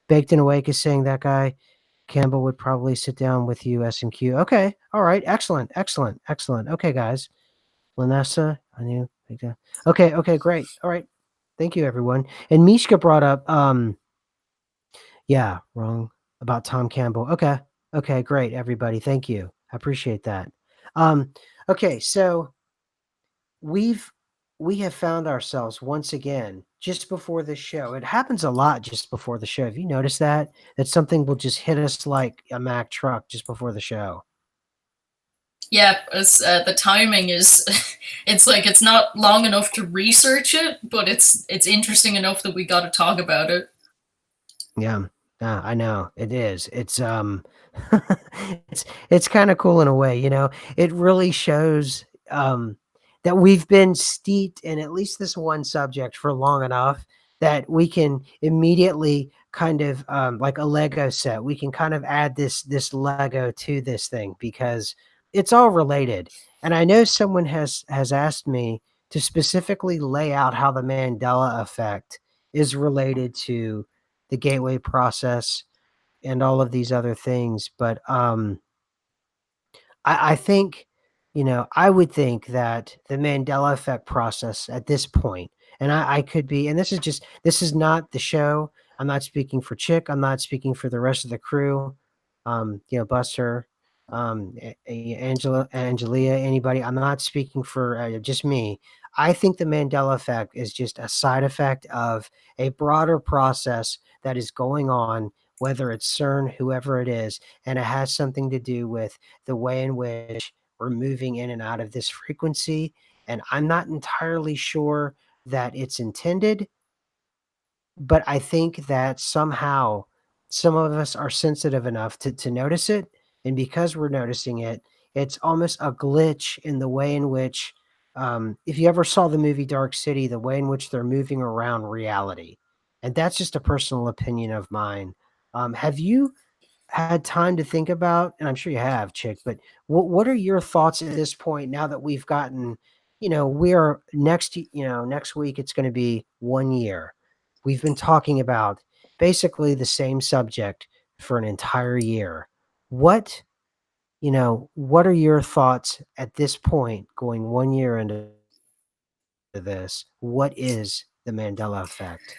Baked and Awake is saying that guy. Campbell would probably sit down with you, S&Q. Okay. All right. Excellent. Excellent. Excellent. Okay, guys. Lanessa, I knew. Okay. Okay. Great. All right. Thank you, everyone. And Mishka brought up, yeah, wrong about Tom Campbell. Okay. Okay. Great, everybody. Thank you. I appreciate that. Um, okay. So we've we have found ourselves once again just before the show. It happens a lot just before the show. Have you noticed that? That something will just hit us like a Mack truck just before the show. Yeah, it's the timing is it's like it's not long enough to research it, but it's interesting enough that we got to talk about it. Yeah, I know it is. It's kind of cool in a way, you know. It really shows that we've been steeped in at least this one subject for long enough that we can immediately kind of like a Lego set. We can kind of add this Lego to this thing because it's all related. And I know someone has asked me to specifically lay out how the Mandela effect is related to the gateway process and all of these other things. But I think, you know, I would think that the Mandela effect process at this point, and I could be, and this is not the show. I'm not speaking for Chick. I'm not speaking for the rest of the crew. You know, Buster, Angela, Angelia, anybody. I'm not speaking for just me. I think the Mandela effect is just a side effect of a broader process that is going on, whether it's CERN, whoever it is, and it has something to do with the way in which we're moving in and out of this frequency. And I'm not entirely sure that it's intended, but I think that somehow some of us are sensitive enough to notice it. And because we're noticing it, it's almost a glitch in the way in which, if you ever saw the movie Dark City, the way in which they're moving around reality. And that's just a personal opinion of mine. Have you had time to think about, and I'm sure you have, Chick, but what are your thoughts at this point now that we've gotten, you know, we are next week it's going to be 1 year. We've been talking about basically the same subject for an entire year. What, what are your thoughts at this point going 1 year into this? What is the Mandela effect?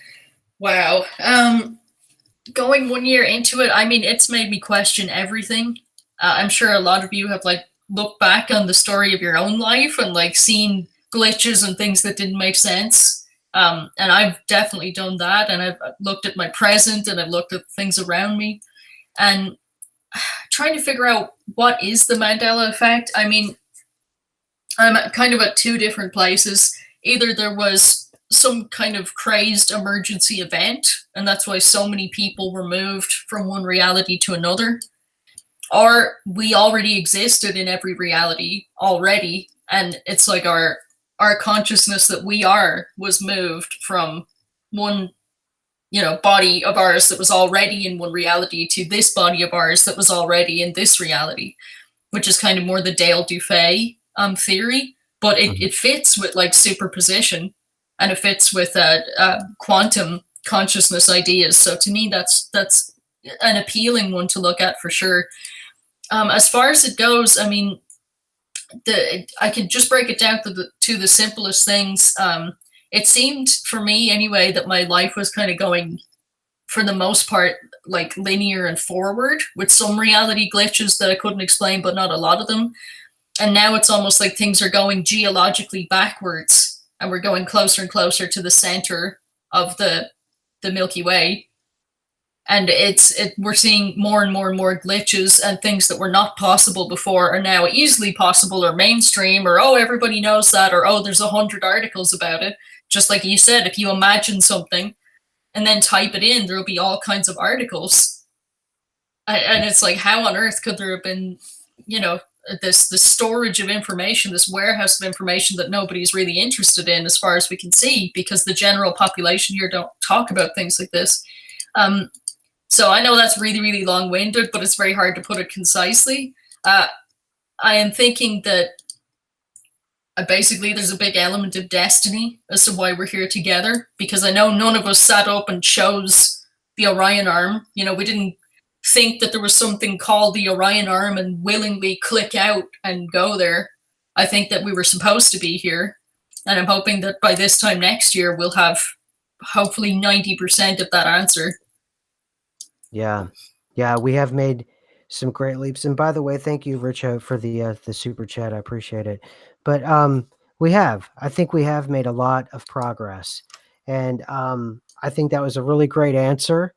Wow. Going 1 year into it, I mean, it's made me question everything. I'm sure a lot of you have like looked back on the story of your own life and like seen glitches and things that didn't make sense. And I've definitely done that. And I've looked at my present and I've looked at things around me and trying to figure out what is the Mandela effect. I mean, I'm kind of at two different places. Either there was some kind of crazed emergency event, and that's why so many people were moved from one reality to another, or we already existed in every reality already, and it's like our consciousness that we are was moved from one body of ours that was already in one reality to this body of ours that was already in this reality, which is kind of more the Dale Dufay theory, but Mhm. it fits with like superposition and it fits with quantum consciousness ideas. So to me, that's an appealing one to look at for sure. As far as it goes, I mean, I can just break it down to the simplest things. It seemed for me anyway that my life was kind of going for the most part like linear and forward with some reality glitches that I couldn't explain, but not a lot of them. And now it's almost like things are going geologically backwards and we're going closer and closer to the center of the Milky Way. And we're seeing more and more and more glitches and things that were not possible before are now easily possible or mainstream, or oh, everybody knows that, or oh, there's 100 articles about it. Just like you said, if you imagine something and then type it in, there'll be all kinds of articles. And it's like, how on earth could there have been, you know, this storage of information, this warehouse of information that nobody's really interested in, as far as we can see, because the general population here don't talk about things like this. Um, so I know that's really, really long-winded, but it's very hard to put it concisely. Uh, I am thinking that basically there's a big element of destiny as to why we're here together, because I know none of us sat up and chose the Orion arm. You know, we didn't think that there was something called the Orion arm and willingly click out and go there. I think that we were supposed to be here, and I'm hoping that by this time next year we'll have hopefully 90% of that answer. Yeah. Yeah, we have made some great leaps. And by the way, thank you, Richo, for the super chat. I appreciate it. But I think we have made a lot of progress. And I think that was a really great answer.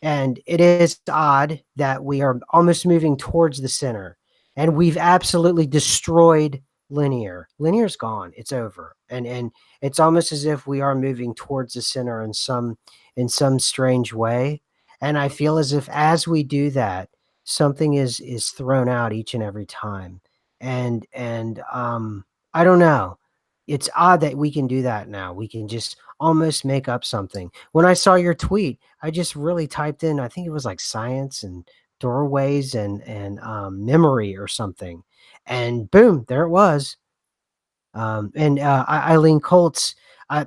And it is odd that we are almost moving towards the center. and we've absolutely destroyed linear. Linear's gone. It's over. And it's almost as if we are moving towards the center in some strange way. And I feel as if as we do that, something is thrown out each and every time. And I don't know. It's odd that we can do that now. We can just almost make up something. When I saw your tweet, I just really typed in, I think it was like science and doorways and memory or something, and boom, there it was. Eileen Colts,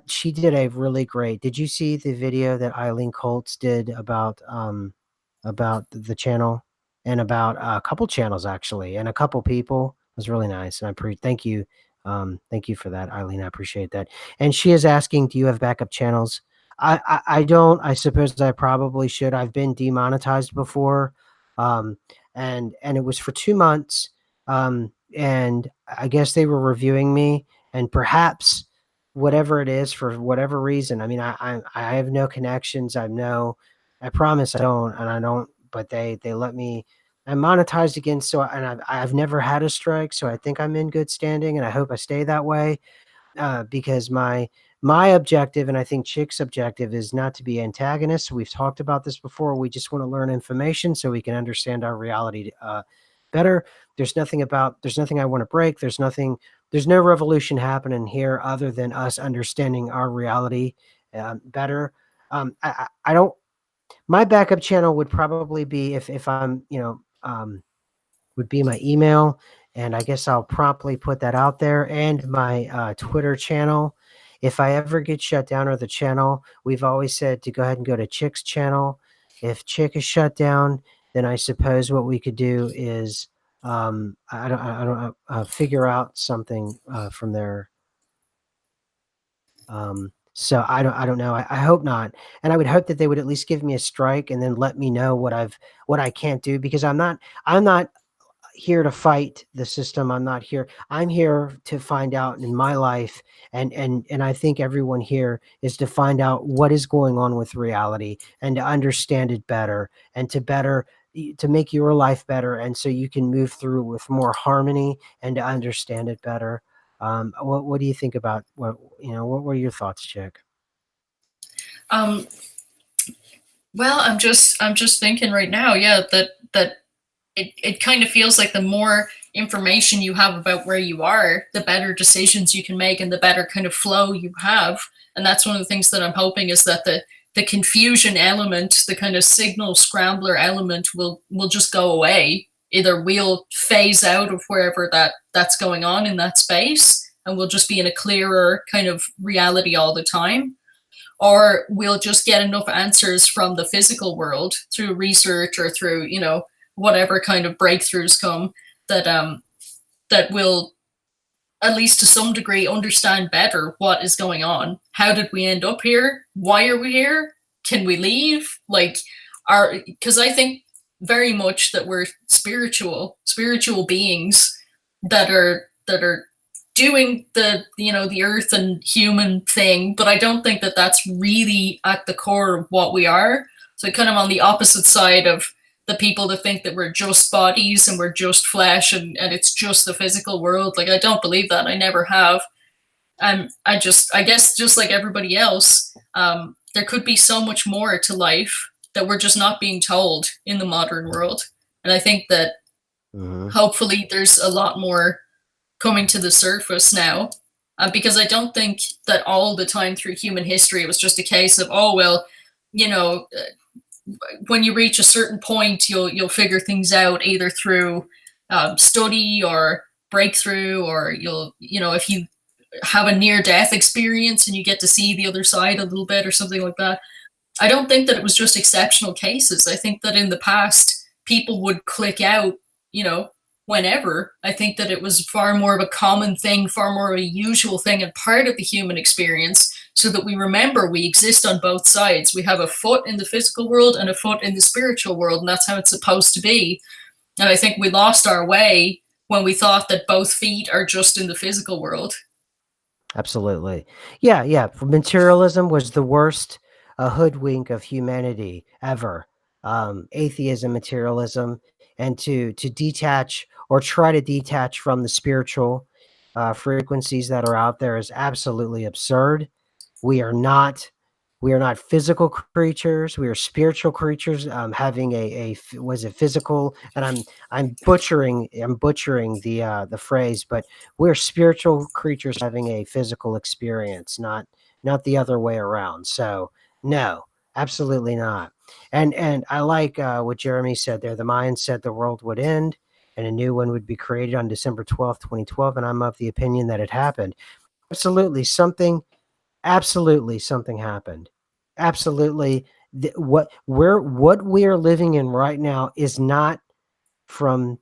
she did a really great. Did you see the video that Eileen Colts did about the channel and about a couple channels actually and a couple people? It was really nice, and thank you for that, Eileen. I appreciate that. And she is asking, do you have backup channels? I don't. I suppose I probably should. I've been demonetized before, um, and it was for 2 months. And I guess they were reviewing me, and perhaps whatever it is for whatever reason. I mean, I have no connections. I promise I don't, and I don't. But they let me. I'm monetized again, so and I've never had a strike, so I think I'm in good standing, and I hope I stay that way. Because my objective, and I think Chick's objective, is not to be antagonists. We've talked about this before. We just want to learn information so we can understand our reality better. There's nothing I want to break. There's no revolution happening here other than us understanding our reality better. I don't. My backup channel would probably be if I'm, would be my email, and I guess I'll promptly put that out there, and my Twitter channel. If I ever get shut down or the channel, we've always said to go ahead and go to Chick's channel. If Chick is shut down, then I suppose what we could do is I don't figure out something from there. So I don't know. I hope not, and I would hope that they would at least give me a strike and then let me know what I can't do, because I'm not here to fight the system. I'm not here. I'm here to find out in my life, and I think everyone here is to find out what is going on with reality and to understand it better and to make your life better, and so you can move through with more harmony and to understand it better. What do you think about what were your thoughts, Chick? Um, well, I'm just thinking right now, yeah, that it kind of feels like the more information you have about where you are, the better decisions you can make and the better kind of flow you have. And that's one of the things that I'm hoping is that the confusion element, the kind of signal scrambler element will just go away. Either we'll phase out of wherever that's going on in that space and we'll just be in a clearer kind of reality all the time, or we'll just get enough answers from the physical world through research or through whatever kind of breakthroughs come that will at least to some degree understand better what is going on. How did we end up here? Why are we here? Can we leave? Like, because I think very much that we're spiritual beings that are doing the earth and human thing, but I don't think that that's really at the core of what we are. So kind of on the opposite side of the people that think that we're just bodies and we're just flesh and it's just the physical world. Like, I don't believe that. I never have. I guess just like everybody else, there could be so much more to life that we're just not being told in the modern world. And I think that hopefully there's a lot more coming to the surface now, because I don't think that all the time through human history it was just a case of, oh well, when you reach a certain point, you'll figure things out either through study or breakthrough, or if you have a near death experience and you get to see the other side a little bit or something like that. I don't think that it was just exceptional cases. I think that in the past people would click out, whenever. I think that it was far more of a common thing, far more of a usual thing and part of the human experience, so that we remember we exist on both sides. We have a foot in the physical world and a foot in the spiritual world, and that's how it's supposed to be. And I think we lost our way when we thought that both feet are just in the physical world. Absolutely. Yeah, yeah. Materialism was the worst hoodwink of humanity ever. Atheism, materialism, and to detach or try to detach from the spiritual frequencies that are out there is absolutely absurd. We are not we are not physical creatures. We are spiritual creatures having was it physical? And I'm butchering the phrase, but we're spiritual creatures having a physical experience, not the other way around. So no, absolutely not. And I like what Jeremy said there. The Mayans said the world would end and a new one would be created on December 12th, 2012. And I'm of the opinion that it happened. Absolutely. Absolutely something happened. Absolutely. What we are living in right now is not from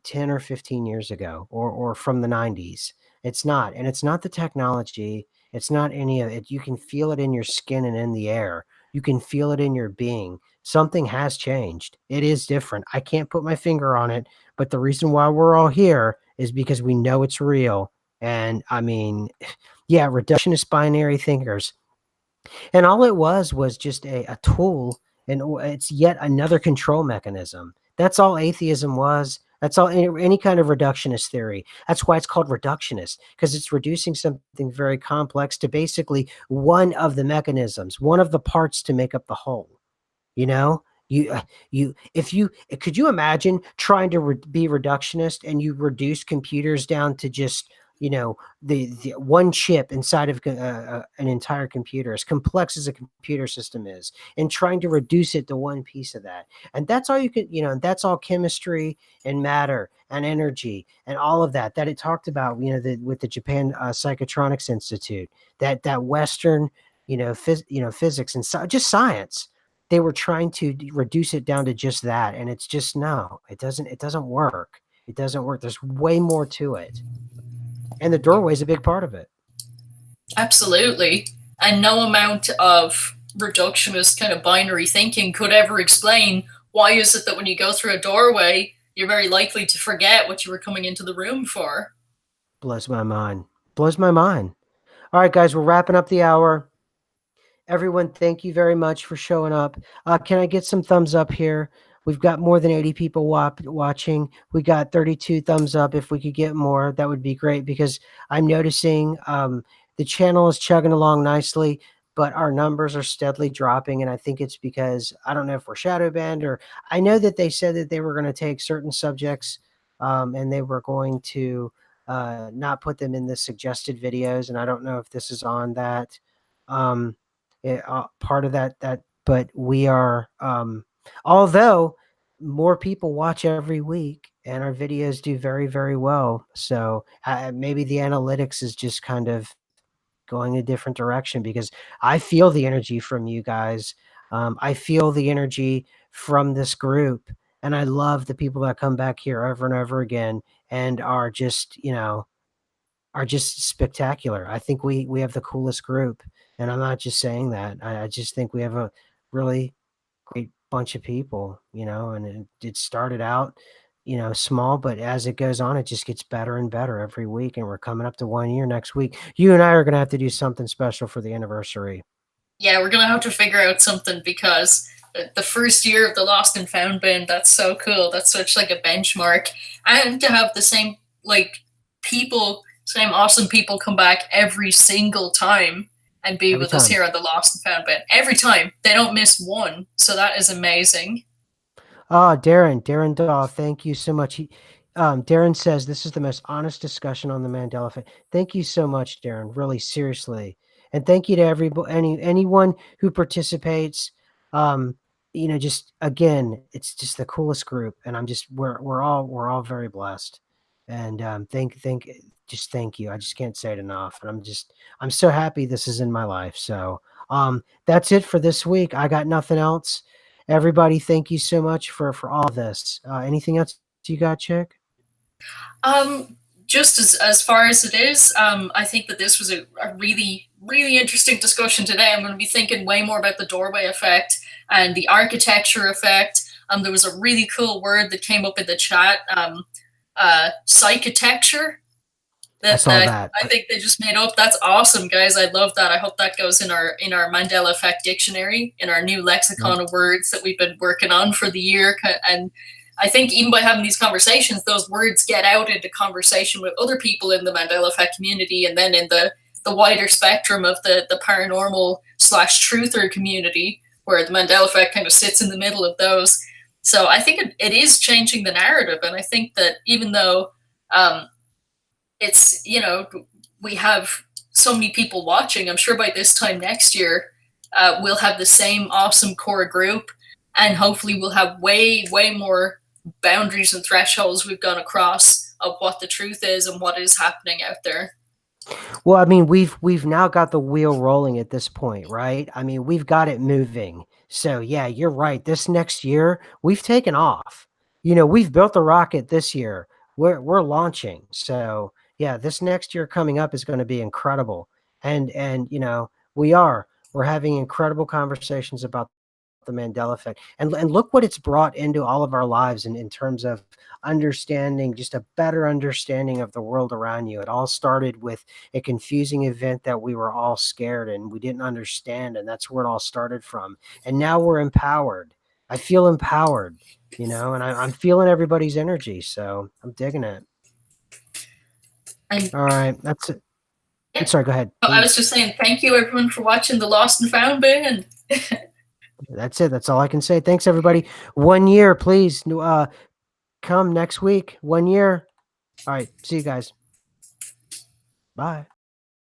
10 or 15 years ago or from the 90s. It's not. And it's not the technology. It's not any of it. You can feel it in your skin and in the air. You can feel it in your being. Something has changed. It is different. I can't put my finger on it, but the reason why we're all here is because we know it's real. And I mean, yeah, reductionist binary thinkers, and all it was just a tool, and it's yet another control mechanism. That's all atheism was. That's all any kind of reductionist theory. That's why it's called reductionist, because it's reducing something very complex to basically one of the mechanisms, one of the parts to make up the whole. You know, if you could you imagine trying to be reductionist and you reduce computers down to just the one chip inside of an entire computer, as complex as a computer system is, and trying to reduce it to one piece of that, and that's all you could, that's all chemistry and matter and energy and all of that it talked about, with the Japan Psychotronics Institute, that Western, physics and just science. They were trying to reduce it down to just that, and it's just no, it doesn't work. It doesn't work. There's way more to it, and the doorway is a big part of it. Absolutely. And no amount of reductionist kind of binary thinking could ever explain why is it that when you go through a doorway, you're very likely to forget what you were coming into the room for. Blows my mind. Blows my mind. All right, guys, we're wrapping up the hour. Everyone, thank you very much for showing up. Can I get some thumbs up here? We've got more than 80 people watching. We got 32 thumbs up. If we could get more, that would be great, because I'm noticing the channel is chugging along nicely, but our numbers are steadily dropping. And I think it's because I don't know if we're shadow banned, or I know that they said that they were going to take certain subjects and they were going to not put them in the suggested videos. And I don't know if this is on that. Um, Part of that, but we are, although more people watch every week and our videos do very, very well. So maybe the analytics is just kind of going a different direction, because I feel the energy from you guys. I feel the energy from this group, and I love the people that come back here over and over again and are just spectacular. I think we have the coolest group, and I'm not just saying that. I just think we have a really great bunch of people, and it started out, small, but as it goes on, it just gets better and better every week. And we're coming up to 1 year next week. You and I are going to have to do something special for the anniversary. Yeah, we're gonna have to figure out something because the first year of the Lost and Found band, that's so cool. That's such like a benchmark. And to have the same like people, same awesome people come back every single time and be Every with us time. here on the Lost and Found band. Every time. They don't miss one. So that is amazing. Ah, Darren Daw, thank you so much. Darren says this is the most honest discussion on the Mandela effect. Thank you so much, Darren. Really, seriously, and thank you to anyone who participates. Um, just again, it's just the coolest group, and we're all very blessed. And just thank you. I just can't say it enough, and I'm so happy this is in my life. So that's it for this week. I got nothing else. Everybody, thank you so much for all of this. Anything else you got, Chick? Just as far as it is, I think that this was a really, really interesting discussion today. I'm going to be thinking way more about the doorway effect and the architecture effect. There was a really cool word that came up in the chat, psychotecture, I that, saw that that. I think they just made up. That's awesome, guys. I love that. I hope that goes in our Mandela effect dictionary, in our new lexicon Yep. of words that we've been working on for the year. And I think even by having these conversations, those words get out into conversation with other people in the Mandela effect community, and then in the wider spectrum of the paranormal slash truther community, where the Mandela effect kind of sits in the middle of those. So I think it is changing the narrative, and I think that even though it's, we have so many people watching, I'm sure by this time next year we'll have the same awesome core group, and hopefully we'll have way more boundaries and thresholds we've gone across of what the truth is and what is happening out there. Well, I mean, we've now got the wheel rolling at this point, right? I mean, we've got it moving. So yeah, you're right. This next year, we've taken off. We've built the rocket this year. We're launching. So yeah, this next year coming up is going to be incredible. And we're having incredible conversations about the Mandela effect. And look what it's brought into all of our lives in terms of understanding, just a better understanding of the world around you. It all started with a confusing event that we were all scared and we didn't understand. And that's where it all started from. And now we're empowered. I feel empowered, and I'm feeling everybody's energy. So I'm digging it. And All right. That's it. yeah. I'm sorry. Go ahead. I was just saying, thank you everyone for watching the Lost and Found bit. And That's it. That's all I can say. Thanks, everybody. 1 year, please. Come next week. 1 year. All right. See you guys. Bye.